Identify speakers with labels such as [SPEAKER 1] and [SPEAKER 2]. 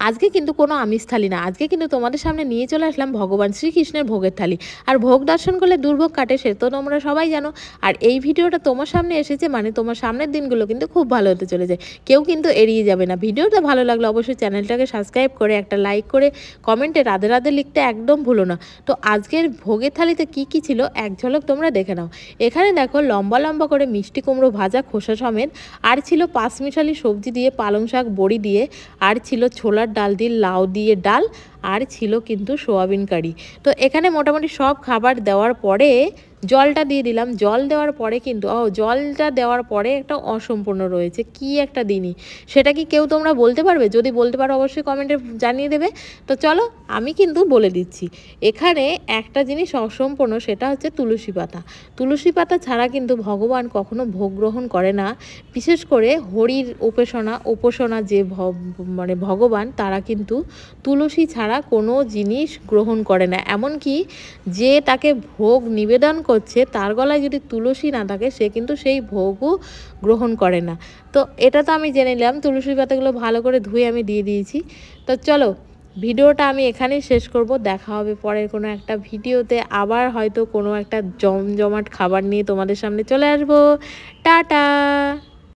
[SPEAKER 1] আজকে কিন্তু কোনো আমিষ থালি না, আজকে কিন্তু তোমাদের সামনে নিয়ে চলে আসলাম ভগবান শ্রীকৃষ্ণের ভোগের থালি। আর ভোগ দর্শন করলে দুর্ভোগ কাটে, সে তো তোমরা সবাই জানো। আর এই ভিডিওটা তোমার সামনে এসেছে মানে তোমার সামনের দিনগুলো কিন্তু খুব ভালো হতে চলেছে, কেউ কিন্তু এড়িয়ে যাবে না। ভিডিওটা ভালো লাগলে অবশ্যই চ্যানেলটাকে সাবস্ক্রাইব করে একটা লাইক করে কমেন্টে রাধে রাধে লিখতে একদম ভুলো না। তো আজকের ভোগের থালিতে কি কি ছিল এক ঝলক তোমরা দেখে নাও। এখানে দেখো লম্বা লম্বা করে মিষ্টি কুমড়ো ভাজা খোসা সমেত, আর ছিল পাঁচমিশালি সবজি দিয়ে, পালং শাক বড়ি দিয়ে, আর ছিল ছোলার ডাল দিয়ে, লাউ দিয়ে ডাল, আর ছিল কিন্তু সোয়াবিন কারি। তো এখানে মোটামুটি সব খাবার দেওয়ার পরে জলটা দিয়ে দিলাম। জল দেওয়ার পরে কিন্তু জলটা দেওয়ার পরে একটা অসম্পূর্ণ রয়েছে, কি একটা দিনই, সেটা কি কেউ তোমরা বলতে পারবে? যদি বলতে পারো অবশ্যই কমেন্টে জানিয়ে দেবে। তো চলো আমি কিন্তু বলে দিচ্ছি। এখানে একটা জিনিস অসম্পূর্ণ, সেটা হচ্ছে তুলসী পাতা। তুলসী পাতা ছাড়া কিন্তু ভগবান কখনো ভোগ গ্রহণ করে না। বিশেষ করে হরির উপাসনা যে মানে ভগবান, তারা কিন্তু তুলসী ছাড়া কোনো জিনিস গ্রহণ করে না। এমনকি যে তাকে ভোগ নিবেদন করছে তার গলায় যদি তুলসী না থাকে, সে কিন্তু সেই ভোগও গ্রহণ করে না। তো এটা তো আমি জেনে নিলাম। তুলসী পাতাগুলো ভালো করে ধুয়ে আমি দিয়ে দিয়েছি। তো চলো ভিডিওটা আমি এখানেই শেষ করব। দেখা হবে পরের কোনো একটা ভিডিওতে, আবার হয়তো কোনো একটা জমজমাট খাবার নিয়ে তোমাদের সামনে চলে আসবো। টাটা।